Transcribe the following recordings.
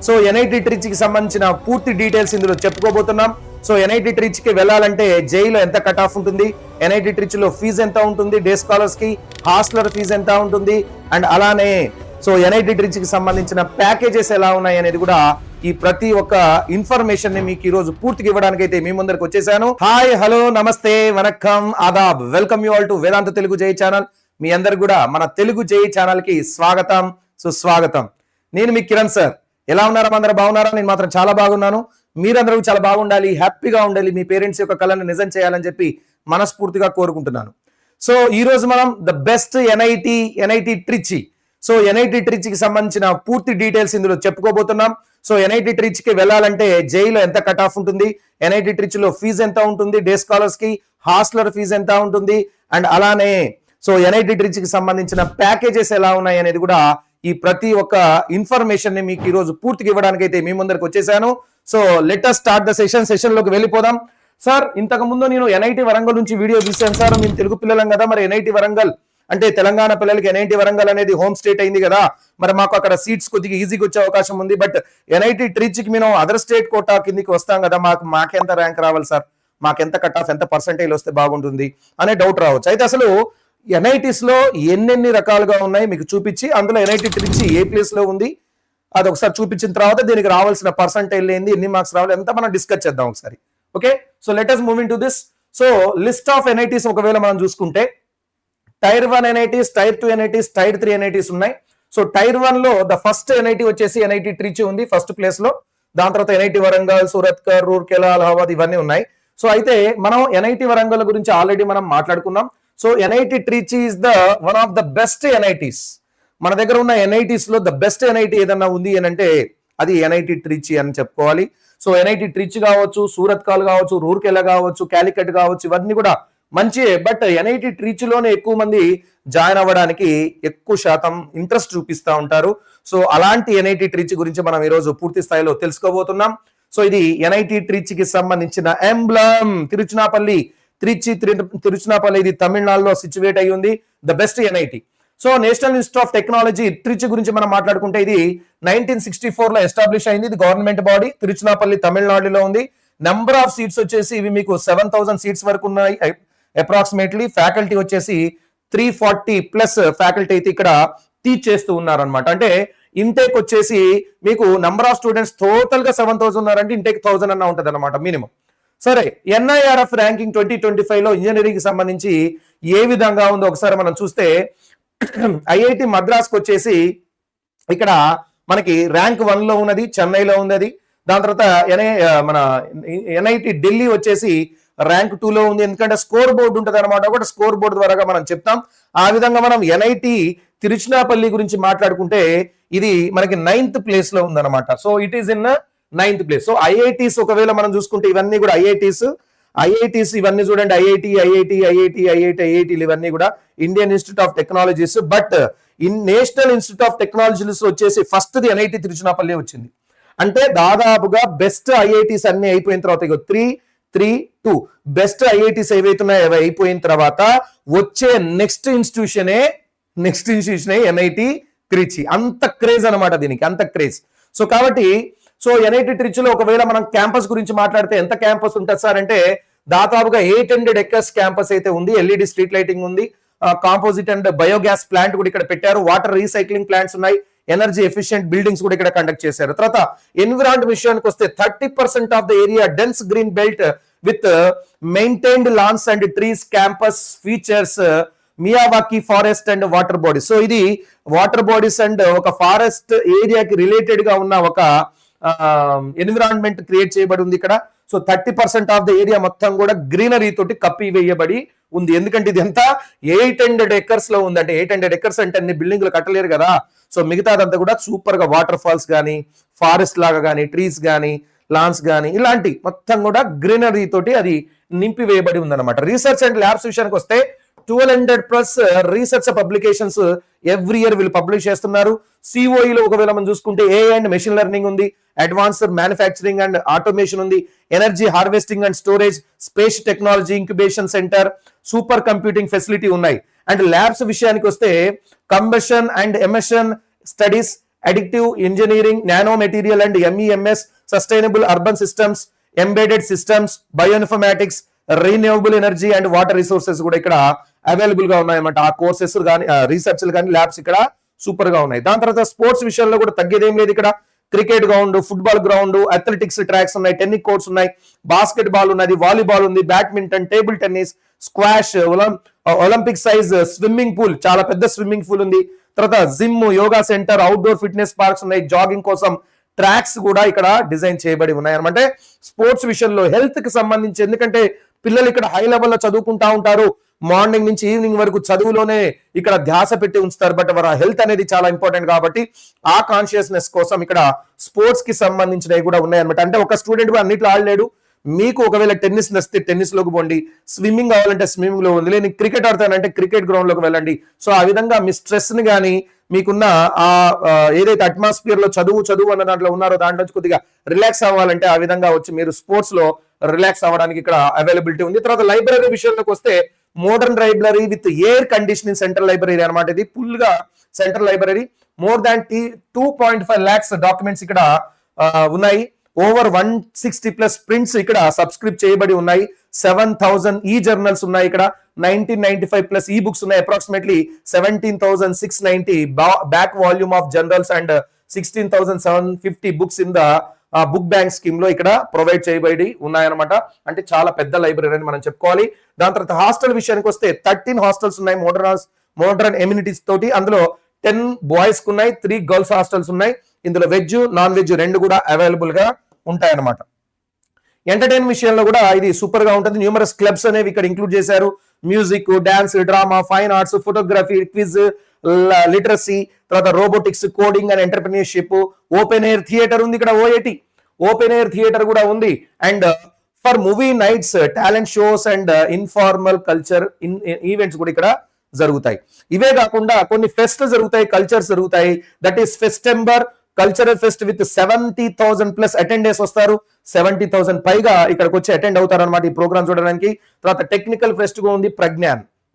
So NIT Trichy కి సంబంధించిన పూర్తి డీటెయిల్స్ ఇందులో చెప్పుకోబోతున్నాం. సో ఎన్ఐటి ట్రిచ్ కి వెళ్ళాలంటే జేఈలో ఎంత కట్ ఆఫ్ ఉంటుంది, ఎన్ఐటి ట్రిచ్ లో ఫీజు ఎంత ఉంటుంది, డే స్కాలర్స్ కి హాస్టలర్ ఫీజు ఎంత ఉంటుంది, అండ్ అలానే సో ఎన్ఐటి ట్రిచ్ కి సంబంధించిన ప్యాకేజెస్ ఎలా ఉన్నాయి అనేది కూడా ఈ ప్రతి ఒక్క ఇన్ఫర్మేషన్ ని మీకు ఈ రోజు పూర్తిగా ఇవ్వడానికి అయితే మీ ముందరికి వచ్చేసాను. Hi, hello, namaste, vanakkam, adaab. Welcome you all to Vedanta Telugu Jai channel. మీ అందరు కూడా మన తెలుగు జై ఛానల్ కి స్వాగతం, సుస్వాగతం. నేను మీ కిరణ్ సార్. ఎలా ఉన్నారా? అందరూ బాగున్నారా? నేను మాత్రం చాలా బాగున్నాను. మీరందరూ చాలా బాగుండాలి, హ్యాపీగా ఉండాలి, మీ పేరెంట్స్ యొక్క కళను నిజం చేయాలని చెప్పి మనస్ఫూర్తిగా కోరుకుంటున్నాను. సో ఈ రోజు మనం the best NIT Trichy, so NIT Trichy కి సంబంధించిన పూర్తి డీటెయిల్స్ ఇందులో చెప్పుకోబోతున్నాం. సో ఎన్ఐటి ట్రిచ్ కి వెళ్ళాలంటే జేఈలో ఎంత కట్ ఆఫ్ ఉంటుంది, ఎన్ఐటి ట్రిచ్ లో ఫీజు ఎంత ఉంటుంది, డే స్కాలర్స్ కి హాస్టలర్ ఫీజు ఎంత ఉంటుంది, అండ్ అలానే సో ఎన్ఐటి ట్రిచ్ కి సంబంధించిన ప్యాకేజెస్ ఎలా ఉన్నాయి అనేది కూడా ఈ ప్రతి ఒక్క ఇన్ఫర్మేషన్ ని మీకు ఈ రోజు పూర్తిగా ఇవ్వడానికి అయితే మీ ముందరికి వచ్చేసాను. So let us start the session లోకి వెళ్ళిపోదాం. సార్, ఇంతకు ముందు నేను ఎన్ఐటి వరంగల్ నుంచి వీడియో తీసాను సార్. మేము తెలుగు పిల్లలం కదా, మరి ఎన్ఐటి వరంగల్ అంటే తెలంగాణ పిల్లలకి ఎన్ఐటి వరంగల్ అనేది హోమ్ స్టేట్ అయింది కదా, మరి మాకు అక్కడ సీట్స్ కొద్దిగా ఈజీగా వచ్చే అవకాశం ఉంది. బట్ ఎన్ఐటి ట్రిచ్ కి మేము అదర్ స్టేట్ కోటా కిందికి వస్తాం కదా, మాకెంత ర్యాంక్ రావాలి సార్, మాకెంత కట్ ఆఫ్, ఎంత పర్సెంటేజ్ వస్తే బాగుంటుంది అనే డౌట్ రావచ్చు. అయితే అసలు ఎన్ఐటీస్ లో ఎన్నెన్ని రకాలుగా ఉన్నాయి మీకు చూపించి, అందులో ఎన్ఐటి ట్రిచ్ ఏ ప్లేస్ లో ఉంది అది ఒకసారి చూపించిన తర్వాత దీనికి రావాల్సిన పర్సెంటేజ్ ఏంది, ఎన్ని మార్క్స్ రావాలి, ఎంత మనం డిస్కస్ చేద్దాం ఒకసారి. Okay, so let us move into this. So list of NITs ఒకవేళ మనం చూసుకుంటే tier 1 NITs, tier 2 NITs, tier 3 NITs ఉన్నాయి. సో టైర్ 1 లో ద ఫస్ట్ ఎన్ఐటి వచ్చేసి ఎన్ఐటి ట్రిచ్ ఉంది ఫస్ట్ ప్లేస్ లో. దాని తర్వాత ఎన్ఐటి వరంగల్, సూరత్కర్, రూర్కెలా, అలహాబాద్ ఇవన్నీ ఉన్నాయి. సో అయితే మనం ఎన్ఐటి వరంగల్ గురించి ఆల్రెడీ మనం మాట్లాడుకున్నాం. So NIT Trichy is the one of the best NITs. మన దగ్గర ఉన్న ఎన్ఐటీస్ లో ద బెస్ట్ ఎన్ఐటి ఏదన్నా ఉంది అని అంటే అది ఎన్ఐటి ట్రిచ్ అని చెప్పుకోవాలి. సో ఎన్ఐటి ట్రిచ్ కావచ్చు, సూరత్కల్ కావచ్చు, రూర్కెలా కావచ్చు, కాలికట్ కావచ్చు, ఇవన్నీ కూడా మంచియే. బట్ ఎన్ఐటి ట్రిచ్ లోనే ఎక్కువ మంది జాయిన్ అవ్వడానికి ఎక్కువ శాతం ఇంట్రెస్ట్ చూపిస్తూ ఉంటారు. సో అలాంటి ఎన్ఐటి ట్రిచ్ గురించి మనం ఈరోజు పూర్తి స్థాయిలో తెలుసుకోబోతున్నాం. సో ఇది ఎన్ఐటి ట్రిచ్ కి సంబంధించిన ఎంబ్లమ్ తిరుచునాపల్లి తిరుచునాపల్లి, ఇది తమిళనాడులో సిచ్యువేట్ అయి ఉంది, the best NIT. So national institute of technology Trichy గురించి మనం మాట్లాడుకుంటే ఇది 1964 లో ఎస్టాబ్లిష్ అయింది. ఇది గవర్నమెంట్ బాడీ, తిరుచునాపల్లి తమిళనాడులో ఉంది. నెంబర్ ఆఫ్ సీట్స్ వచ్చేసి ఇవి మీకు 7,000 సీట్స్ వరకు ఉన్నాయి అప్రాక్సిమేట్లీ. ఫ్యాకల్టీ వచ్చేసి 340+ ఫ్యాకల్టీ అయితే ఇక్కడ టీచ్ చేస్తూ ఉన్నారు అనమాట. అంటే ఇంటేక్ వచ్చేసి మీకు నెంబర్ ఆఫ్ స్టూడెంట్స్ టోటల్ గా 7,000 ఉన్నారంటే ఇంటేక్ 1,000 అన్న ఉంటుంది అనమాట మినిమం. సరే, ఎన్ఐఆర్ఎఫ్ ర్యాంకింగ్ 2025 లో ఇంజనీరింగ్ కి సంబంధించి ఏ విధంగా ఉందో ఒకసారి మనం చూస్తే ఐఐటి మద్రాస్కి వచ్చేసి ఇక్కడ మనకి ర్యాంక్ 1 లో ఉన్నది, చెన్నైలో ఉంది అది. దాని తర్వాత మన ఎన్ఐటి ఢిల్లీ వచ్చేసి ర్యాంక్ 2 లో ఉంది. ఎందుకంటే స్కోర్ బోర్డు ఉంటుంది అనమాట, ఒకటి స్కోర్ బోర్డు ద్వారా మనం చెప్తాం. ఆ విధంగా మనం ఎన్ఐటి తిరుచునాపల్లి గురించి మాట్లాడుకుంటే ఇది మనకి 9th ప్లేస్ లో ఉందన్నమాట. So it is in 9th place. So IITs ఒకవేళ మనం చూసుకుంటే ఇవన్నీ కూడా ఐఐటీస్ ఇవన్నీ చూడండి, ఐఐటీలు ఇవన్నీ కూడా Indian institute of technologies. But national institute of technologies వచ్చేసి ఫస్ట్ ది ఎన్ఐటి తిరుచునాపల్లి వచ్చింది. అంటే దాదాపుగా బెస్ట్ ఐఐటీస్ అన్ని అయిపోయిన తర్వాత 3-2 బెస్ట్ ఐఐటీస్ ఏవైతున్నాయో అవి అయిపోయిన తర్వాత వచ్చే నెక్స్ట్ ఇన్స్టిట్యూషన్ ఎన్ఐటి ట్రిచ్. అంత క్రేజ్ అనమాట దీనికి, అంత క్రేజ్. సో కాబట్టి సో ఎన్ఐటి ట్రిచ్ లో ఒకవేళ మనం క్యాంపస్ గురించి మాట్లాడితే ఎంత క్యాంపస్ ఉంటుంది సార్ అంటే దాదాపుగా 800 acres క్యాంపస్ అయితే ఉంది. ఎల్ఈడి స్ట్రీట్ లైటింగ్ ఉంది, కాంపోజిట్ అండ్ బయోగ్యాస్ ప్లాంట్ కూడా ఇక్కడ పెట్టారు, వాటర్ రీసైక్లింగ్ ప్లాంట్స్ ఉన్నాయి, ఎనర్జీ ఎఫిషియెంట్ బిల్డింగ్స్ కూడా ఇక్కడ కండక్ట్ చేశారు. తర్వాత ఎన్విరాన్మెంట్ విషయానికి వస్తే 30% of the area dense green belt with maintained lance and trees. Campus features Miyawaki forest and water bodies. So ఇది వాటర్ బాడీస్ అండ్ ఒక ఫారెస్ట్ ఏరియాకి రిలేటెడ్ గా ఉన్న ఒక ఎన్విరాన్మెంట్ క్రియేట్ చేయబడి ఉంది ఇక్కడ. సో 30% ఆఫ్ ద ఏరియా మొత్తం కూడా గ్రీనరీ తోటి కప్పి వేయబడి ఉంది. ఎందుకంటే ఇది ఎంత 800 acres లో ఉంది. అంటే 800 acres అంటే అన్ని బిల్డింగ్లు కట్టలేరు కదా. సో మిగతాదంతా కూడా సూపర్ గా వాటర్ ఫాల్స్ కానీ, ఫారెస్ట్ లాగా కానీ, ట్రీస్ కానీ, లాన్స్ కానీ ఇలాంటి మొత్తం కూడా గ్రీనరీ తోటి అది నింపి వేయబడి ఉందన్నమాట. రీసెర్చ్ అండ్ ల్యాబ్స్ విషయానికి వస్తే 1200+ రీసెర్చ్ పబ్లికేషన్స్ ఎవ్రీ ఇయర్ వీళ్ళు పబ్లిష్ చేస్తున్నారు. సిఓఈలో ఒకవేళ మనం చూసుకుంటే ఏఐ అండ్ మెషిన్ లెర్నింగ్ ఉంది, అడ్వాన్స్డ్ మ్యానుఫ్యాక్చరింగ్ అండ్ ఆటోమేషన్ ఉంది, energy harvesting and storage, space technology incubation centre, super computing facility ఉన్నాయి. అండ్ ల్యాబ్స్ విషయానికి వస్తే కంబషన్ అండ్ ఎమిషన్ స్టడీస్, అడిక్టివ్ engineering, nano material and MEMS, sustainable urban systems, embedded systems, bioinformatics, renewable energy and water resources కూడా ఇక్కడ available గా ఉన్నాయన్నమాట. ఆ courses కానీ రీసెర్చ్లు కానీ ల్యాబ్స్ ఇక్కడ సూపర్ గా ఉన్నాయి. దాని తర్వాత స్పోర్ట్స్ విషయంలో కూడా తగ్గేదేం లేదు. ఇక్కడ cricket ground, football ground, athletics tracks ఉన్నాయి, టెన్నిస్ కోర్ట్స్ ఉన్నాయి, బాస్కెట్ బాల్ ఉన్నది, వాలీబాల్ ఉంది, badminton, table tennis, squash, Olympic size swimming pool, చాలా పెద్ద స్విమ్మింగ్ పూల్ ఉంది. తర్వాత gym, yoga centre, outdoor fitness parks ఉన్నాయి, జాగింగ్ కోసం ట్రాక్స్ కూడా ఇక్కడ డిజైన్ చేయబడి ఉన్నాయి అనమాట. స్పోర్ట్స్ విషయంలో హెల్త్ కి సంబంధించి, ఎందుకంటే పిల్లలు ఇక్కడ హై లెవెల్లో చదువుకుంటా ఉంటారు, మార్నింగ్ నుంచి ఈవినింగ్ వరకు చదువులోనే ఇక్కడ ధ్యాస పెట్టి ఉంచుతారు. బట్ వారి హెల్త్ అనేది చాలా ఇంపార్టెంట్ కాబట్టి ఆ కాన్షియస్నెస్ కోసం ఇక్కడ స్పోర్ట్స్ కి సంబంధించినవి కూడా ఉన్నాయన్నమాట. అంటే ఒక స్టూడెంట్ కూడా అన్నిట్లో ఆడలేడు. మీకు ఒకవేళ టెన్నిస్ నచ్చితే టెన్నిస్ లోకి పోండి, స్విమ్మింగ్ కావాలంటే స్విమ్మింగ్ లో ఉంది, నేను క్రికెట్ ఆడతానంటే క్రికెట్ గ్రౌండ్ లోకి వెళ్ళండి. సో ఆ విధంగా మీ స్ట్రెస్ ని కానీ మీకున్న ఆ ఏదైతే అట్మాస్ఫియర్ లో చదువు అన్న దాంట్లో ఉన్నారో దాంట్లో కొద్దిగా రిలాక్స్ అవ్వాలంటే ఆ విధంగా వచ్చి మీరు స్పోర్ట్స్ లో రిలాక్స్ అవ్వడానికి ఇక్కడ అవైలబిలిటీ ఉంది. తర్వాత లైబ్రరీ విషయంలోకి వస్తే modern library with air conditioning central library అనమాట. ఇది ఫుల్ గా central library. More than 2.5 lakhs documents ఇక్కడ ఉన్నాయి. ఓవర్ 160 ప్లస్ ప్రింట్స్ ఇక్కడ సబ్స్క్రైబ్ చేయబడి ఉన్నాయి. 7,000 ఈ జర్నల్స్ ఉన్నాయి. ఇక్కడ 1995 ప్లస్ ఈ బుక్స్ ఉన్నాయి. Approximately 17,690 back volume of journals and 16,750 books in the book bank scheme లో ఇక్కడ ప్రొవైడ్ చేయబడి ఉన్నాయన్నమాట. అంటే చాలా పెద్ద లైబ్రరీ అని మనం చెప్పుకోవాలి. దాని తర్వాత హాస్టల్ విషయానికి వస్తే 13 హాస్టల్స్ ఉన్నాయి మోడర్న్ ఎమ్యూనిటీస్ తోటి. అందులో 10 బాయ్స్ కు ఉన్నాయి, 3 గర్ల్స్ హాస్టల్స్ ఉన్నాయి. ఇందులో వెజ్, నాన్ వెజ్ రెండు కూడా అవైలబుల్ గా ఉంటాయన్నమాట. ఎంటర్టైన్ విషయంలో కూడా ఇది సూపర్ గా ఉంటుంది. న్యూమరస్ క్లబ్స్ అనేవి ఇక్కడ ఇంక్లూడ్ చేశారు. Music, dance, drama, fine arts, photography, quiz, literacy, తర్వాత robotics, coding and entrepreneurship, open air theatre ఉంది ఇక్కడ, ఓఏటి ఓపెన్ ఎయిర్ థియేటర్ కూడా ఉంది. And for movie nights, talent shows and informal culture events కూడా ఇక్కడ జరుగుతాయి. ఇవే కాకుండా కొన్ని ఫెస్ట్ జరుగుతాయి, కల్చర్స్ జరుగుతాయి. That is Festember cultural fest with 70,000 plus attendance వస్తారు. 70,000 పైగా ఇక్కడికి వచ్చి అటెండ్ అవుతారు అనమాట ఈ ప్రోగ్రామ్ చూడడానికి. తర్వాత టెక్నికల్ ఫెస్ట్ గా ఉంది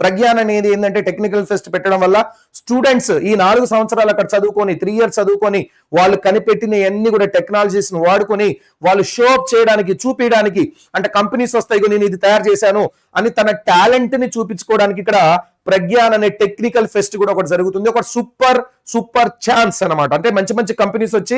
ప్రజ్ఞాన్ అనేది ఏంటంటే టెక్నికల్ ఫెస్ట్ పెట్టడం వల్ల స్టూడెంట్స్ ఈ 4 సంవత్సరాలు అక్కడ చదువుకొని 3 years చదువుకొని వాళ్ళు కనిపెట్టిన అన్ని కూడా టెక్నాలజీస్ ని వాడుకొని వాళ్ళు షో అప్ చేయడానికి, చూపించడానికి, అంటే కంపెనీస్ వస్తాయి నేను ఇది తయారు చేశాను అని తన టాలెంట్ ని చూపించుకోవడానికి ఇక్కడ ప్రజ్ఞాన్ అనే టెక్నికల్ ఫెస్ట్ కూడా ఒకటి జరుగుతుంది. ఒక సూపర్ ఛాన్స్ అన్నమాట. అంటే మంచి కంపెనీస్ వచ్చి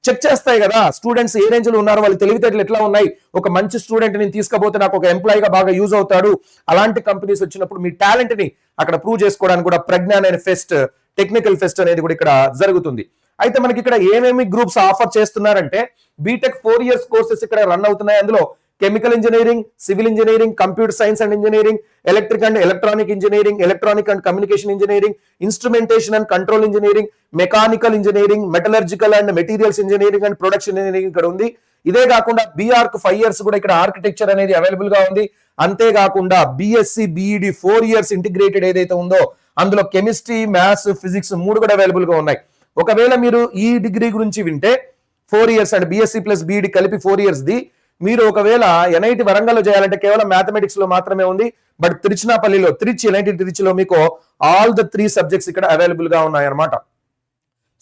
చెక్ చేస్తాయి కదా స్టూడెంట్స్ ఏ రేంజ్ లో ఉన్నారు, వాళ్ళ తెలివితేటలు ఎట్లా ఉన్నాయి, ఒక మంచి స్టూడెంట్ నేను తీసుకపోతే నాకు ఒక ఎంప్లాయీగా బాగా యూజ్ అవుతాడు. అలాంటి కంపెనీస్ వచ్చినప్పుడు మీ టాలెంట్ ని అక్కడ ప్రూవ్ చేసుకోవడానికి కూడా ప్రజ్ఞాన్ అనే ఫెస్ట్, టెక్నికల్ ఫెస్ట్ అనేది కూడా ఇక్కడ జరుగుతుంది. అయితే మనకి ఇక్కడ ఏమేమి గ్రూప్స్ ఆఫర్ చేస్తున్నారంటే బీటెక్ 4 years కోర్సెస్ ఇక్కడ రన్ అవుతున్నాయి. అందులో chemical engineering, civil engineering, computer science and engineering, electric and electronic engineering, electronic and communication engineering, instrumentation and control engineering, mechanical engineering, metallurgical and materials engineering and production engineering ఇక్కడ ఉంది. ఇదే కాకుండా B.Arch 5 years కూడా ఇక్కడ architecture అనేది available గా ఉంది. అంతేకాకుండా బిఎస్సి బిఈడి 4 years ఇంటిగ్రేటెడ్ ఏదైతే ఉందో అందులో కెమిస్ట్రీ, మ్యాథ్స్, ఫిజిక్స్ 3 కూడా అవైలబుల్ గా ఉన్నాయి. ఒకవేళ మీరు ఈ డిగ్రీ గురించి వింటే 4 years and BSc plus BEd కలిపి 4 years ది మీరు ఒకవేళ ఎన్ఐటి వరంగల్లో చేయాలంటే కేవలం మ్యాథమెటిక్స్ లో మాత్రమే ఉంది. బట్ ఎన్ఐటి ట్రిచిలో మీకు ఆల్ ద 3 subjects ఇక్కడ అవైలబుల్ గా ఉన్నాయన్నమాట.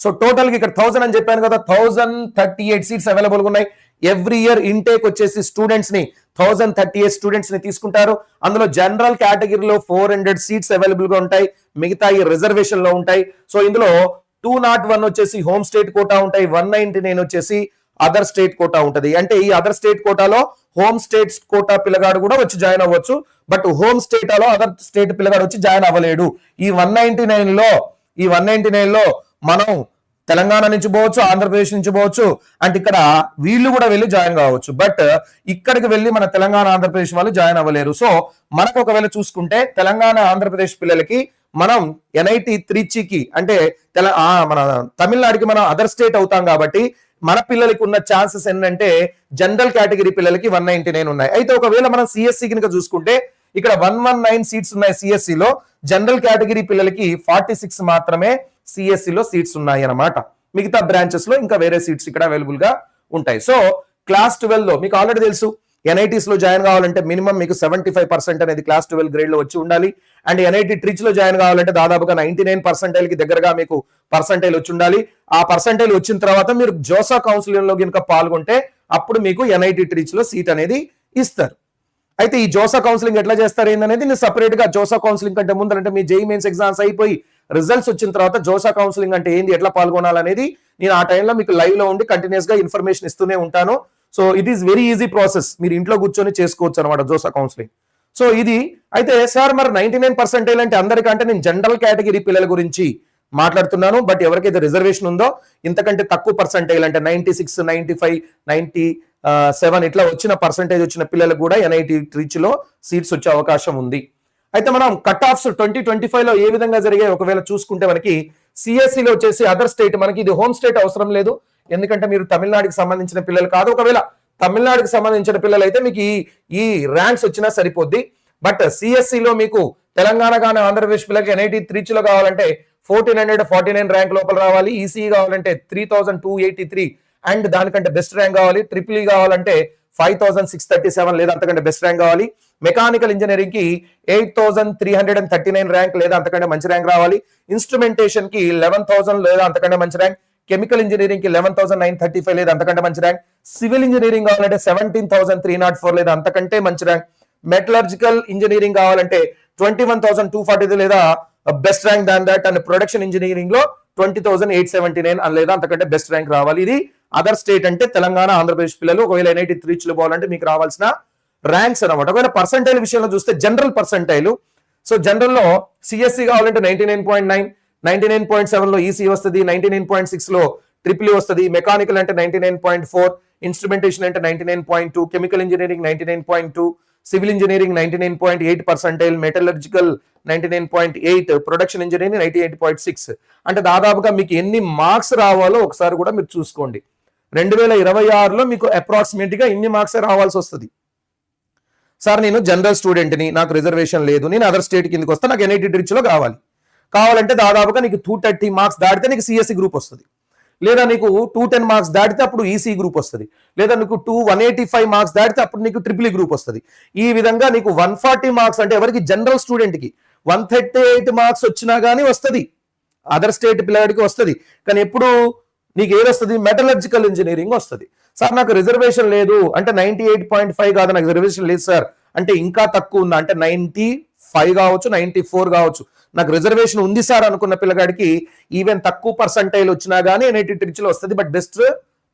సో టోటల్ గా ఇక్కడ 1000 అని చెప్పాను కదా, 1038 సీట్స్ అవైలబుల్ గా ఉన్నాయి. ఎవ్రీ ఇయర్ ఇంటేక్ వచ్చేసి స్టూడెంట్స్ ని 1038 స్టూడెంట్స్ ని తీసుకుంటారు. అందులో జనరల్ కేటగిరీలో 400 సీట్స్ అవైలబుల్ గా ఉంటాయి, మిగతా రిజర్వేషన్ లో ఉంటాయి. సో ఇందులో 201 వచ్చేసి హోమ్ స్టేట్ కోటా ఉంటాయి, 199 వచ్చేసి అదర్ స్టేట్ కోటా ఉంటది. అంటే ఈ అదర్ స్టేట్ కోటాలో హోమ్ స్టేట్ కోటా పిల్లగాడు కూడా వచ్చి జాయిన్ అవ్వచ్చు, బట్ హోమ్ స్టేట్ లో అదర్ స్టేట్ పిల్లగాడు వచ్చి జాయిన్ అవ్వలేడు. ఈ 199 లో మనం తెలంగాణ నుంచి పోవచ్చు, ఆంధ్రప్రదేశ్ నుంచి పోవచ్చు, అంటే ఇక్కడ వీళ్ళు కూడా వెళ్ళి జాయిన్ కావచ్చు. బట్ ఇక్కడికి వెళ్ళి మన తెలంగాణ, ఆంధ్రప్రదేశ్ వాళ్ళు జాయిన్ అవ్వలేరు. సో మనకు ఒకవేళ చూసుకుంటే తెలంగాణ, ఆంధ్రప్రదేశ్ పిల్లలకి మనం ఎన్ఐటి త్రిచికి అంటే మన తమిళనాడుకి మనం అదర్ స్టేట్ అవుతాం కాబట్టి మన పిల్లలకి ఉన్న ఛాన్సెస్ ఏంటంటే జనరల్ కేటగిరీ పిల్లలకి 199 ఉన్నాయి. అయితే ఒకవేళ మనం సిఎస్సి కనుక చూసుకుంటే ఇక్కడ 119 సీట్స్ ఉన్నాయి సిఎస్సి లో. జనరల్ కేటగిరీ పిల్లలకి 46 మాత్రమే సిఎస్సి లో సీట్స్ ఉన్నాయి అన్నమాట. మిగతా బ్రాంచెస్ లో ఇంకా వేరే సీట్స్ ఇక్కడ అవైలబుల్ గా ఉంటాయి. సో క్లాస్ 12 లో మీకు ఆల్రెడీ తెలుసు NITs లో జాయిన్ కావాలంటే మినిమం మీకు 75% అనేది క్లాస్ 12 గ్రేడ్ లో వచ్చి ఉండాలి. అండ్ NIT ట్రిచ్ లో జాయిన్ కావాలంటే దాదాపుగా 99% కి దగ్గరగా మీకు పర్సంటైల్ వచ్చి ఉండాలి. ఆ పర్సంటైల్ వచ్చిన తర్వాత మీరు జోసా కౌన్సిలింగ్ లో కనుక పాల్గొంటే అప్పుడు మీకు NIT ట్రిచ్ లో సీట్ అనేది ఇస్తారు. అయితే ఈ జోసా కౌన్సిలింగ్ ఎట్లా చేస్తారు ఏందనేది నేను సపరేట్ గా జోసా కౌన్సిలింగ్ కంటే ముందు అంటే మీ JEE మెయిన్స్ ఎగ్జామ్స్ అయిపోయి రిజల్ట్స్ వచ్చిన తర్వాత జోసా కౌన్సిలింగ్ అంటే ఏంది, ఎట్లా పాల్గొనాలనేది నేను ఆ టైంలో మీకు లైవ్ లో ఉండి కంటిన్యూస్ గా ఇన్ఫర్మేషన్ ఇస్తూనే ఉంటాను. So it is very easy process, మీరు ఇంట్లో కూర్చొని చేసుకోవచ్చు అనమాట జోసా కౌన్సిలింగ్. సో ఇది అయితే సార్ మరి 99% అంటే అందరికంటే నేను జనరల్ కేటగిరీ పిల్లల గురించి మాట్లాడుతున్నాను. బట్ ఎవరికైతే రిజర్వేషన్ ఉందో ఇంతకంటే తక్కువ పర్సంటైల్ అంటే 96, 95, 97 ఇట్లా వచ్చిన పర్సంటేజ్ వచ్చిన పిల్లలకు కూడా NIT ట్రిచ్ లో సీట్స్ వచ్చే అవకాశం ఉంది. అయితే మనం కట్ ఆఫ్స్ 2025 లో ఏ విధంగా జరిగాయి ఒకవేళ చూసుకుంటే మనకి CSE లో వచ్చేసి అదర్ స్టేట్, మనకి ఇది హోమ్ స్టేట్ అవసరం లేదు ఎందుకంటే మీరు తమిళనాడుకి సంబంధించిన పిల్లలు కాదు. ఒకవేళ తమిళనాడుకి సంబంధించిన పిల్లలు అయితే మీకు ఈ ర్యాంక్స్ వచ్చినా సరిపోద్ది. బట్ CSE లో మీకు తెలంగాణ కానీ ఆంధ్రప్రదేశ్ పిల్లలకి NIT ట్రిచ్ లో కావాలంటే 1449 ర్యాంక్ లోపల రావాలి. ECE కావాలంటే 3283 అండ్ దానికంటే బెస్ట్ ర్యాంక్ కావాలి. ట్రిపుల్ కావాలంటే 5637 లేదా అంతకంటే బెస్ట్ ర్యాంక్ కావాలి. మెకానికల్ ఇంజనీరింగ్ కి 8339 ర్యాంక్ లేదా అంతకంటే మంచి ర్యాంక్ రావాలి. ఇన్స్ట్రుమెంటేషన్ కి 11000 లేదా అంతకంటే మంచి ర్యాంక్. కెమికల్ ఇంజనీరింగ్ కి 11935 లేదా అంతకంటే మంచి ర్యాంక్. సివిల్ ఇంజనీరింగ్ కావాలంటే 17304 లేదా అంతకంటే మంచి ర్యాంక్. మెటలర్జికల్ ఇంజనీరింగ్ కావాలంటే 21240 లేదా best rank than that. And production engineering లో 20879 లేదా అంతకంటే బెస్ట్ ర్యాంక్ రావాలి. ఇది అదర్ స్టేట్ అంటే తెలంగాణ ఆంధ్రప్రదేశ్ పిల్లలు ఒకవేళ NIT ట్రిచ్ లో పోవాలంటే మీకు రావాల్సిన ర్యాంక్స్ అనమాట. ఒకవేళ పర్సంటైల్ విషయంలో చూస్తే జనరల్ పర్సంటైల్, సో జనరల్ లో CSE కావాలంటే 99.9, 99.7 లో ECE వస్తుంది, 99.6 లో ట్రిపుల్ వస్తుంది. మెకానికల్ అంటే 99.4, ఇన్స్ట్రుమెంటేషన్ అంటే 99.2, chemical engineering 99.2, civil engineering 99.8 percentile, metallurgical 99.8, production engineering 98.6. అంటే దాదాపుగా మీకు ఎన్ని మార్క్స్ రావాలో ఒకసారి కూడా మీరు చూసుకోండి. 2026లో మీకు అప్రాక్సిమేట్ గా ఇన్ని మార్క్స్ రావాల్సి వస్తుంది. సార్ నేను జనరల్ స్టూడెంట్ని, నాకు రిజర్వేషన్ లేదు, నేను అదర్ స్టేట్ కిందకి వస్తే నాకు NIT ట్రిచ్ లో కావాలంటే దాదాపుగా నీకు 230 మార్క్స్ దాటితే నీకు CSE గ్రూప్ వస్తుంది, లేదా నీకు 210 మార్క్స్ దాటితే అప్పుడు ECE గ్రూప్ వస్తుంది, లేదా నీకు 185 మార్క్స్ దాటితే అప్పుడు నీకు ట్రిపుల్ గ్రూప్ వస్తుంది. ఈ విధంగా నీకు 140 మార్క్స్ అంటే ఎవరికి జనరల్ స్టూడెంట్ కి 138 మార్క్స్ వచ్చినా గానీ వస్తుంది, అదర్ స్టేట్ పిల్లడికి వస్తుంది. కానీ ఎప్పుడు నీకు ఏది వస్తుంది, మెటలర్జికల్ ఇంజనీరింగ్ వస్తుంది. సార్ నాకు రిజర్వేషన్ లేదు అంటే 98.5 కాదు, నాకు రిజర్వేషన్ లేదు సార్ అంటే ఇంకా తక్కువ ఉందా అంటే 95 కావచ్చు, 94 కావచ్చు, నాకు రిజర్వేషన్ ఉంది సార్ అనుకున్న పిల్లగాడికి ఈవెన్ తక్కువ పర్సంటైల్ వచ్చినా గానీ NIT ట్రిచ్ లో వస్తుంది. బట్ బెస్ట్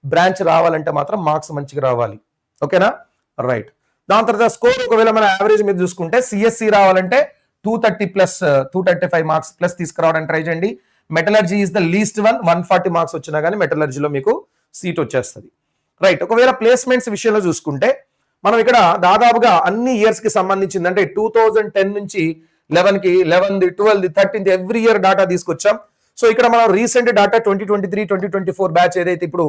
బ్రాంచ్ రావాలంటే మాత్రం మార్క్స్ మంచిగా రావాలి. ఓకేనా, రైట్. దాని తర్వాత స్కోర్ ఒకవేళ మన యావరేజ్ మీద చూసుకుంటే CSE రావాలంటే 230 ప్లస్ 235 మార్క్స్ ప్లస్ తీసుకురావడానికి ట్రై చేయండి. Metallurgy is the least 140 marks వచ్చినా కానీ మెటలర్జీలో మీకు సీట్ వచ్చేస్తుంది. రైట్. ఒకవేళ ప్లేస్మెంట్స్ విషయంలో చూసుకుంటే మనం ఇక్కడ దాదాపుగా అన్ని ఇయర్స్ కి సంబంధించింది అంటే 2010 నుంచి 11కి 11th 12th 13th every year data తీసుకొచ్చాం. సో ఇక్కడ మనం రీసెంట్ డాటా 2023 2024 బ్యాచ్ ఏదైతే ఇప్పుడు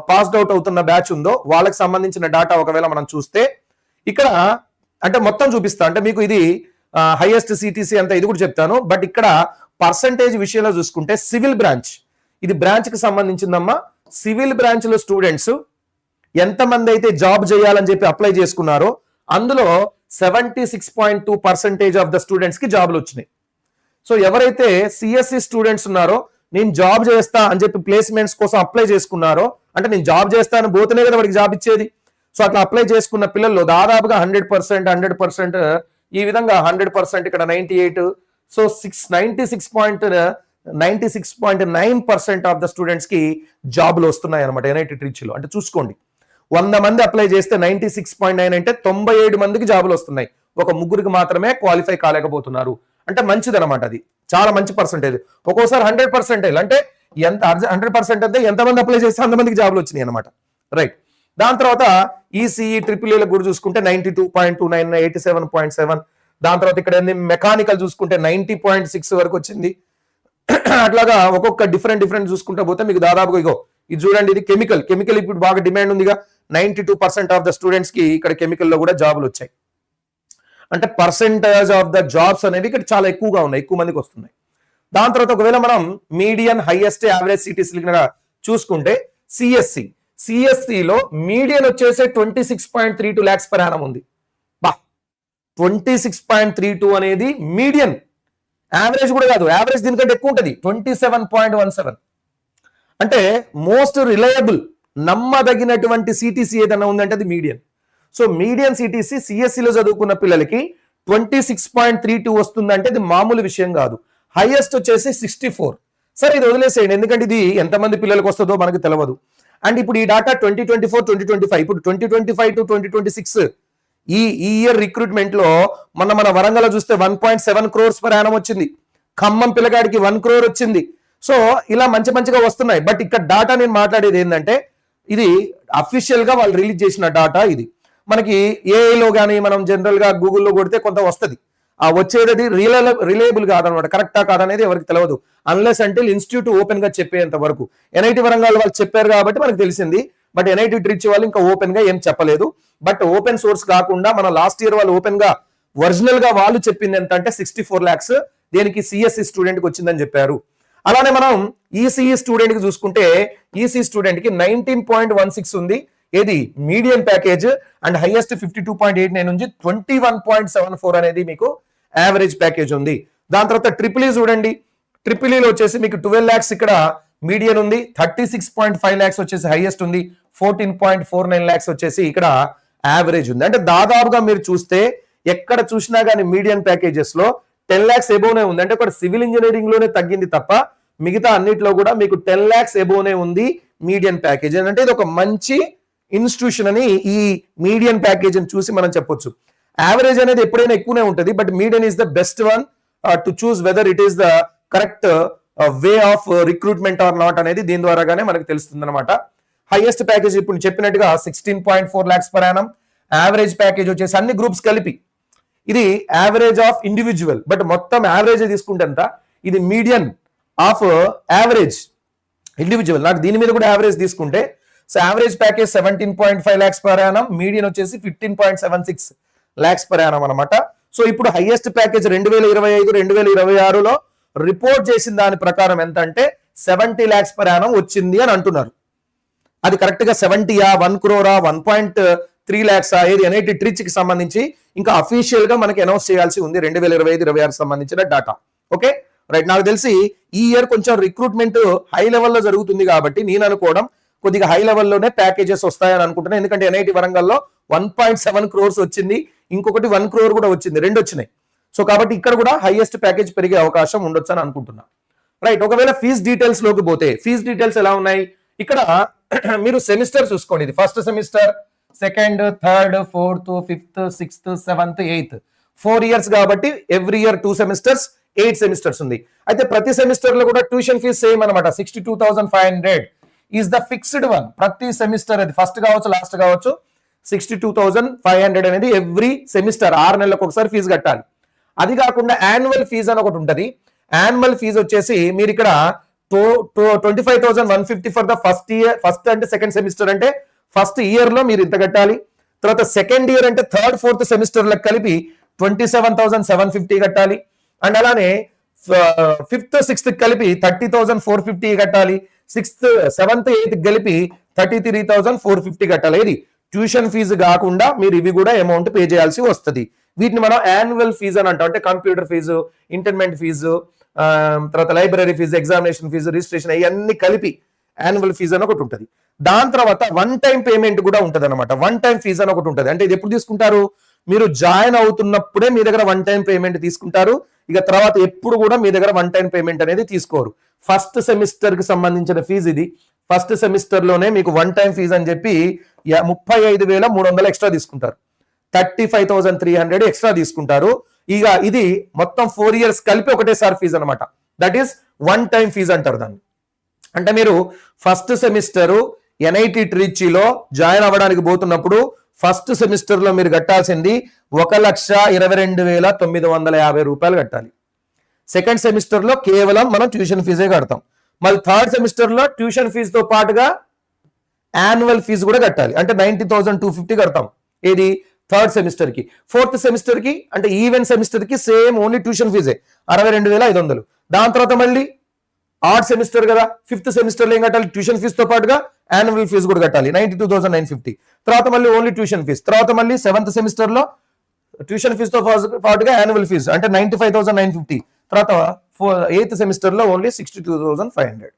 పాస్డ్ అవుట్ అవుతున్న బ్యాచ్ ఉందో వాళ్ళకి సంబంధించిన డాటా ఒకవేళ మనం చూస్తే ఇక్కడ అంటే మొత్తం చూపిస్తా, అంటే మీకు ఇది హైయెస్ట్ CTC అంతా ఇది కూడా చెప్తాను. బట్ ఇక్కడ పర్సంటేజ్ విషయంలో చూసుకుంటే సివిల్ బ్రాంచ్, ఇది బ్రాంచ్ కి సంబంధించిందమ్మా. సివిల్ బ్రాంచ్ లో స్టూడెంట్స్ ఎంతమంది అయితే జాబ్ చేయాలని చెప్పి అప్లై చేసుకున్నారో అందులో 76.2% ఆఫ్ ద స్టూడెంట్స్ కి జాబ్లు వచ్చినాయి. సో ఎవరైతే CSE స్టూడెంట్స్ ఉన్నారో నేను జాబ్ చేస్తా అని చెప్పి ప్లేస్మెంట్స్ కోసం అప్లై చేసుకున్నారో, అంటే నేను జాబ్ చేస్తాను పోతేనే కదా వాడికి జాబ్ ఇచ్చేది. సో అట్లా అప్లై చేసుకున్న పిల్లల్లో దాదాపుగా 100% ఈ విధంగా 100% ఇక్కడ 98, సో 96.9% ఆఫ్ ద స్టూడెంట్స్ కి జాబ్లు వస్తున్నాయి అనమాట NIT ట్రిచ్ లో. అంటే చూసుకోండి, 100 మంది అప్లై చేస్తే 96.9 అంటే 97 మందికి జాబులు వస్తున్నాయి, ఒక ముగ్గురికి మాత్రమే క్వాలిఫై కాలేకపోతున్నారు. అంటే మంచిది అనమాట, అది చాలా మంచి పర్సంటేజ్. ఒక్కోసారి 100% అంటే ఎంత 100% అంటే ఎంతమంది అప్లై చేస్తే అంతమందికి జాబులు వచ్చినాయి అనమాట. రైట్. దాని తర్వాత ECE ట్రిపుల్ ఏలకు కూడా చూసుకుంటే 92.29, 87.7. దాని తర్వాత ఇక్కడ మెకానికల్ చూసుకుంటే 90.6 వరకు వచ్చింది. అట్లాగా ఒక్కొక్క డిఫరెంట్ చూసుకుంటా పోతే మీకు దాదాపుగా ఇగో ఇది చూడండి, ఇది కెమికల్ ఇప్పుడు బాగా డిమాండ్ ఉందిగా, 92% ఆఫ్ ద స్టూడెంట్స్ కి ఇక్కడ కెమికల్ లో కూడా జాబులు వచ్చాయి. అంటే పర్సెంటేజ్ ఆఫ్ ద జాబ్స్ అనేవి ఇక్కడ చాలా ఎక్కువగా ఉన్నాయి, ఎక్కువ మందికి వస్తున్నాయి. దాని తర్వాత ఒకవేళ మనం మీడియన్ హైయెస్ట్ యావరేజ్ CTC చూసుకుంటే సిఎస్సిలో మీడియన్ వచ్చేసి 26.32 lakhs per annum ఉంది. బా 26.32 అనేది మీడియన్, యావరేజ్ కూడా కాదు, యావరేజ్ దీనికంటే ఎక్కువ ఉంటుంది 27.17. అంటే మోస్ట్ రిలయబుల్, నమ్మదగినటువంటి సిటీసీ ఏదైనా ఉందంటే అది మీడియన్. సో మీడియన్ సిటీసీ సిఎస్సిలో చదువుకున్న పిల్లలకి 26.32 వస్తుందంటే ఇది మామూలు విషయం కాదు. హైయెస్ట్ వచ్చేసి 64. సరే ఇది వదిలేసేయండి, ఎందుకంటే ఇది ఎంతమంది పిల్లలకు వస్తుందో మనకు తెలియదు. అండ్ ఇప్పుడు ఈ డాటా 2024-2025, ఇప్పుడు 2025 to 2026 ఈ ఇయర్ రిక్రూట్మెంట్ లో మన వరంగల్ చూస్తే 1.7 crores per annum వచ్చింది. ఖమ్మం పిల్లగాడికి 1 crore వచ్చింది. సో ఇలా మంచిగా వస్తున్నాయి. బట్ ఇక్కడ డాటా నేను మాట్లాడేది ఏంటంటే ఇది అఫీషియల్ గా వాళ్ళు రిలీజ్ చేసిన డాటా. ఇది మనకి ఏఐలో కానీ మనం జనరల్ గా గూగుల్లో కొడితే కొంత వస్తుంది. ఆ వచ్చేది రిలయబుల్ కాదనమాట, కరెక్టా కాదనేది ఎవరికి తెలియదు అన్లెస్ అంటే ఇన్స్టిట్యూట్ ఓపెన్ గా చెప్పేంత వరకు. ఎన్ఐటి వరంగల్ వాళ్ళు చెప్పారు కాబట్టి మనకు తెలిసింది. బట్ ఎన్ఐటి ట్రిచ్ వాళ్ళు ఇంకా ఓపెన్ గా ఏం చెప్పలేదు. బట్ ఓపెన్ సోర్స్ కాకుండా మన లాస్ట్ ఇయర్ వాళ్ళు ఓపెన్ గా ఒరిజినల్ గా వాళ్ళు చెప్పింది ఎంత అంటే 64 lakhs దేనికి సిఎస్సి స్టూడెంట్ కి వచ్చిందని చెప్పారు. అలానే మనం ఈసీఈ స్టూడెంట్ కి చూసుకుంటే ఈసీ స్టూడెంట్ కి 19.16 ఉంది. ఏది మీడియం ప్యాకేజ్. అండ్ హైయెస్ట్ 52.89 నుంచి 21.74 అనేది మీకు యావరేజ్ ప్యాకేజ్ ఉంది. దాని తర్వాత ట్రిపుల్ ఈ చూడండి, ట్రిపుల్ ఈలో వచ్చేసి మీకు 12 lakhs ఇక్కడ మీడియన్ ఉంది, 36.5 lakhs వచ్చేసి హైయెస్ట్ ఉంది, 14.49 lakhs వచ్చేసి ఇక్కడ యావరేజ్ ఉంది. అంటే దాదాపుగా మీరు చూస్తే ఎక్కడ చూసినా కానీ మీడియన్ ప్యాకేజెస్ లో 10 lakhs ఎబోనే ఉంది. అంటే ఒక సివిల్ ఇంజనీరింగ్ లోనే తగ్గింది తప్ప మిగతా అన్నిట్లో కూడా మీకు 10 lakhs ఎబోనే ఉంది మీడియన్ ప్యాకేజ్. అంటే ఇది ఒక మంచి ఇన్స్టిట్యూషన్ అని ఈ మీడియన్ ప్యాకేజ్ అని చూసి మనం చెప్పొచ్చు. యావరేజ్ అనేది ఎప్పుడైనా ఎక్కువనే ఉంటుంది, but median is the best one to choose whether it is the correct way of recruitment or not అనేది దీని ద్వారాగానే మనకు తెలుస్తుంది అనమాట. హైయెస్ట్ ప్యాకేజ్ ఇప్పుడు చెప్పినట్టుగా 16.4 lakhs per annum. Average package వచ్చేసి అన్ని గ్రూప్స్ కలిపి ఇది యావరేజ్ ఆఫ్ ఇండివిజువల్, బట్ మొత్తం యావరేజ్ తీసుకుంటే ఎంత, ఇది మీడియన్ ఆఫ్ యావరేజ్ ఇండివిజువల్. నాకు దీని మీద కూడా యావరేజ్ తీసుకుంటే so average package 17.5 lakhs per annum, median వచ్చేసి 15.76 lakhs per annum అనమాట. సో ఇప్పుడు హైయెస్ట్ ప్యాకేజ్ 2025-2026లో రిపోర్ట్ చేసిన దాని ప్రకారం ఎంత అంటే 70 lakhs per annum వచ్చింది అని అంటున్నారు. అది కరెక్ట్ గా 70 1 crore 1.3 lakhs ఏది ఎన్ఐటి ట్రిచ్ కి సంబంధించి ఇంకా అఫీషియల్ గా మనకి అనౌన్స్ చేయాల్సి ఉంది 2025-26 సంబంధించిన డాటా. Okay right. నాకు తెలిసి ఈ ఇయర్ కొంచెం రిక్రూట్మెంట్ హై లెవెల్లో జరుగుతుంది కాబట్టి నేను అనుకోవడం కొద్దిగా హై లెవెల్లోనే ప్యాకేజెస్ వస్తాయని అనుకుంటున్నాను. ఎందుకంటే ఎన్ఐటి వరంగల్లో 1.7 crores వచ్చింది, ఇంకొకటి 1 crore కూడా వచ్చింది, 2 వచ్చినాయి. సో కాబట్టి ఇక్కడ కూడా హైయెస్ట్ ప్యాకేజ్ పెరిగే అవకాశం ఉండొచ్చు అని అనుకుంటున్నా. రైట్. ఒకవేళ ఫీజ్ డీటెయిల్స్ లోకి పోతే ఫీజ్ డీటెయిల్స్ ఎలా ఉన్నాయి ఇక్కడ మీరు సెమిస్టర్ చూసుకోండి. ఇది first semester, second, third, fourth, fifth, sixth, seventh, 8 4 years కాబట్టి ఎవ్రీ ఇయర్ 2 semesters 8 semesters ఉంది. అయితే ప్రతి సెమిస్టర్ లో కూడా ట్యూషన్ ఫీజ్ సేమ్ అనమాట, 62,500 ఈస్ ద ఫిక్స్డ్ వన్. ప్రతి సెమిస్టర్ అది ఫస్ట్ కావచ్చు లాస్ట్ కావచ్చు 62,500 అనేది ఎవ్రీ సెమిస్టర్ 6 నెలలకు ఒకసారి ఫీజు కట్టాలి. అది కాకుండా యాన్యువల్ ఫీజ్ అని ఒకటి ఉంటుంది. యాన్యువల్ ఫీజ్ వచ్చేసి మీరు ఇక్కడ 25,150 for the first year, first అంటే సెకండ్ సెమిస్టర్ అంటే ఫస్ట్ ఇయర్ లో మీరు ఇంత కట్టాలి. తర్వాత సెకండ్ ఇయర్ అంటే థర్డ్ ఫోర్త్ సెమిస్టర్లకు కలిపి 27,750 కట్టాలి. అండ్ అలానే ఫిఫ్త్ సిక్స్త్ కలిపి 30,450 కట్టాలి. సిక్స్త్ సెవెంత్ ఎయిత్ కలిపి 33,450 కట్టాలి. ఇది ట్యూషన్ ఫీజు కాకుండా మీరు ఇవి కూడా అమౌంట్ పే చేయాల్సి వస్తుంది. వీటిని మనం యాన్యువల్ ఫీజు అని అంటాం. అంటే కంప్యూటర్ ఫీజు, ఇంటర్నెట్ ఫీజు, తర్వాత library fees, examination fees, registration ఇవన్నీ కలిపి యాన్యువల్ ఫీజు అని ఒకటి ఉంటుంది. దాని తర్వాత 1 time పేమెంట్ కూడా ఉంటుంది అనమాట. 1 time ఫీజు అని ఒకటి ఉంటుంది. అంటే ఇది ఎప్పుడు తీసుకుంటారు, మీరు జాయిన్ అవుతున్నప్పుడే మీ దగ్గర 1 time పేమెంట్ తీసుకుంటారు. ఇక తర్వాత ఎప్పుడు కూడా మీ దగ్గర 1 time పేమెంట్ అనేది తీసుకోరు. ఫస్ట్ సెమిస్టర్ కి సంబంధించిన ఫీజు ఇది. ఫస్ట్ సెమిస్టర్ లోనే మీకు 1 time ఫీజు అని చెప్పి 35,300 ఎక్స్ట్రా తీసుకుంటారు. 35,300 ఎక్స్ట్రా తీసుకుంటారు. ఇక ఇది మొత్తం 4 years కలిపి ఒకటేసారి ఫీజు అనమాట. దట్ ఈస్ 1 time ఫీజు అంటారు దాన్ని. అంటే మీరు ఫస్ట్ సెమిస్టర్ ఎన్ఐటి ట్రిచీలో జాయిన్ అవ్వడానికి పోతున్నప్పుడు ఫస్ట్ సెమిస్టర్ లో మీరు కట్టాల్సింది 1,22,950 రూపాయలు కట్టాలి. సెకండ్ సెమిస్టర్ లో కేవలం మనం ట్యూషన్ ఫీజే కడతాం. మళ్ళీ థర్డ్ సెమిస్టర్ లో ట్యూషన్ ఫీజుతో పాటుగా యాన్యువల్ ఫీజు కూడా కట్టాలి. అంటే 90,250 కడతాం. ఏది థర్డ్ సెమిస్టర్ కి. ఫోర్త్ సెమిస్టర్ కి అంటే ఈవెన్ సెమిస్టర్ కి సేమ్ ఓన్లీ ట్యూషన్ ఫీజే 62,500. దాని తర్వాత మళ్ళీ ఆడ్ సెమిస్టర్ కదా, 5th సెమిస్టర్లో ఏం కట్టాలి, ట్యూషన్ ఫీజుతో పాటుగా యాన్యువల్ ఫీజు కూడా కట్టాలి 92,950. తర్వాత మళ్ళీ ఓన్లీ ట్యూషన్ ఫీజు. తర్వాత మళ్ళీ 7th సెమిస్టర్లో ట్యూషన్ ఫీజుతో పాటుగా యాన్యువల్ ఫీజు అంటే 95,950. తర్వాత 8th సెమిస్టర్లో ఓన్లీ 62,500.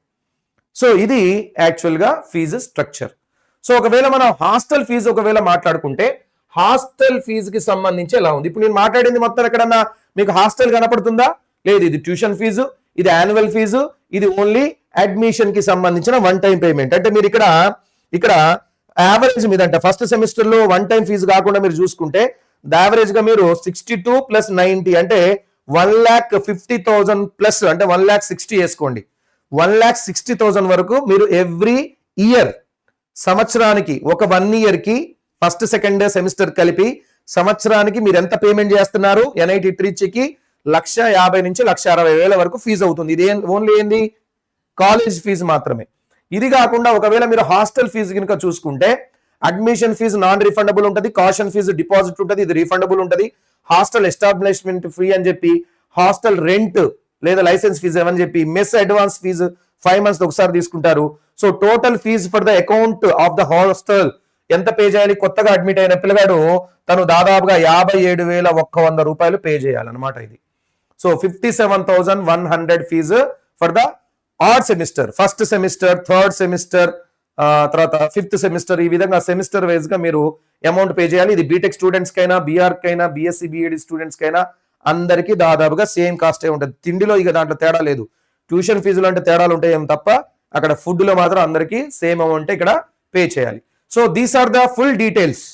సో ఇది యాక్చువల్గా ఫీజు స్ట్రక్చర్. సో ఒకవేళ మనం హాస్టల్ ఫీజు ఒకవేళ మాట్లాడుకుంటే హాస్టల్ ఫీజుకి సంబంధించి ఎలా ఉంది. ఇప్పుడు నేను మాట్లాడింది మొత్తం ఎక్కడన్నా మీకు హాస్టల్ కనపడుతుందా? లేదు. ఇది ట్యూషన్ ఫీజు, ఇది యాన్యువల్ ఫీజు, ఇది ఓన్లీ అడ్మిషన్ కి సంబంధించిన వన్ టైం పేమెంట్. అంటే మీరు ఇక్కడ యావరేజ్ మీద అంటే ఫస్ట్ సెమిస్టర్ లో వన్ టైం ఫీజు కాకుండా మీరు చూసుకుంటే యావరేజ్ గా మీరు 62 + 90 అంటే 1,50,000 ప్లస్ అంటే 1,60,000 వేసుకోండి. 1,60,000 వరకు మీరు ఎవ్రీ ఇయర్ సంవత్సరానికి ఒక 1 year కి ఫస్ట్ సెకండ్ సెమిస్టర్ కలిపి సంవత్సరానికి మీరు ఎంత పేమెంట్ చేస్తున్నారు ఎన్ఐటి ట్రిచికి 1,50,000 నుంచి 1,60,000 వరకు ఫీజు అవుతుంది. ఇది ఓన్లీ ఏంది కాలేజ్ ఫీజు మాత్రమే. ఇది కాకుండా ఒకవేళ మీరు హాస్టల్ ఫీజు కనుక చూసుకుంటే అడ్మిషన్ ఫీజు నాన్ రిఫండబుల్ ఉంటుంది, కాషన్ ఫీజు డిపాజిట్ ఉంటుంది, ఇది రిఫండబుల్ ఉంటుంది. హాస్టల్ ఎస్టాబ్లిష్మెంట్ ఫీ అని చెప్పి, హాస్టల్ రెంట్ లేదా లైసెన్స్ ఫీజు ఏమని చెప్పి, మెస్ అడ్వాన్స్ ఫీజు 5 months ఒకసారి తీసుకుంటారు. So total fees for the account of the hostel ఎంత పే చేయాలి? కొత్తగా అడ్మిట్ అయిన పిల్లగాడు తను దాదాపుగా 57,100 రూపాయలు పే చేయాలన్నమాట ఇది. So 57,100 fees for the odd semester, first semester, third semester, తర్వాత 5th సెమిస్టర్. ఈ విధంగా సెమిస్టర్ వైజ్ గా మీరు అమౌంట్ పే చేయాలి. ఇది బీటెక్ స్టూడెంట్స్ కైనా, బీఆర్ కైనా, బీఎస్సీ బీఈడి స్టూడెంట్స్ కైనా అందరికీ దాదాపుగా సేమ్ కాస్టే ఉంటుంది. తిండిలో ఇక దాంట్లో తేడా లేదు. ట్యూషన్ ఫీజులు అంటే తేడాలు ఉంటాయి ఏం తప్ప అక్కడ ఫుడ్ లో మాత్రం అందరికీ సేమ్ అమౌంట్ ఇక్కడ పే చేయాలి. So these are the full details.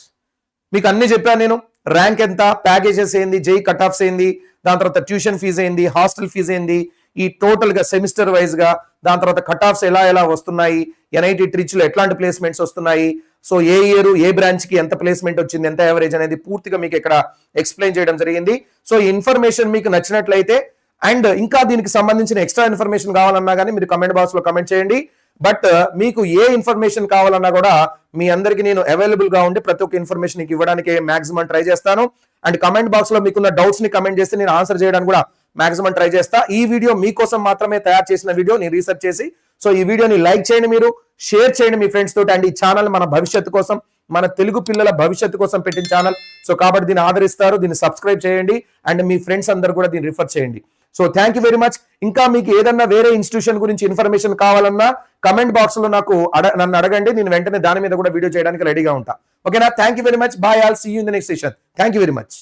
మీకు అన్ని చెప్పాను నేను. ర్యాంక్ ఎంత, ప్యాకేజెస్ ఏంది, జై కట్ ఆఫ్స్ ఏంది, దాని తర్వాత ట్యూషన్ ఫీజు ఏంది, హాస్టల్ ఫీజు ఏంది, ఈ టోటల్ గా సెమిస్టర్ వైజ్ గా, దాని తర్వాత కట్ ఆఫ్స్ ఎలా వస్తున్నాయి, ఎన్ఐటి ట్రిచ్ లో ఎట్లాంటి ప్లేస్మెంట్స్ వస్తున్నాయి, సో ఏ ఇయర్ ఏ బ్రాంచ్ కి ఎంత ప్లేస్మెంట్ వచ్చింది, ఎంత యావరేజ్ అనేది పూర్తిగా మీకు ఇక్కడ ఎక్స్ప్లెయిన్ చేయడం జరిగింది. సో ఈ ఇన్ఫర్మేషన్ మీకు నచ్చినట్లయితే అండ్ ఇంకా దీనికి సంబంధించిన ఎక్స్ట్రా ఇన్ఫర్మేషన్ కావాలన్నా కానీ మీరు కమెంట్ బాక్స్ లో కమెంట్ చేయండి. బట్ మీకు ఏ ఇన్ఫర్మేషన్ కావాలన్నా కూడా మీ అందరికి నేను అవైలబుల్ గా ఉండి ప్రతి ఒక్క ఇన్ఫర్మేషన్ ఇవ్వడానికి మాక్సిమం ట్రై చేస్తాను. అండ్ కమెంట్ బాక్స్ లో మీకున్న డౌట్స్ ని కమెంట్ చేస్తే నేను ఆన్సర్ చేయడానికి కూడా మాక్సిమం ట్రై చేస్తా. ఈ వీడియో మీకోసం మాత్రమే తయారు చేసిన వీడియో, నేను రీసెర్చ్ చేసి. సో ఈ వీడియోని లైక్ చేయండి, మీరు షేర్ చేయండి మీ ఫ్రెండ్స్ తోటి. అండ్ ఈ ఛానల్ మన భవిష్యత్తు కోసం, మన తెలుగు పిల్లల భవిష్యత్తు కోసం పెట్టిన ఛానల్. సో కాబట్టి దీన్ని ఆదరిస్తారు, దీన్ని సబ్స్క్రైబ్ చేయండి అండ్ మీ ఫ్రెండ్స్ అందరు కూడా దీన్ని రిఫర్ చేయండి. So thank you very much. ఇంకా మీకు ఏదన్నా వేరే ఇన్స్టిట్యూషన్ గురించి ఇన్ఫర్మేషన్ కావాలన్నా కమెంట్ బాక్స్ లో నన్ను అడగండి, నేను వెంటనే దాని మీద కూడా వీడియో చేయడానికి రెడీగా ఉంటా. ఓకేనా? Thank you very much. Bye. All see you in the next session. Thank you very much.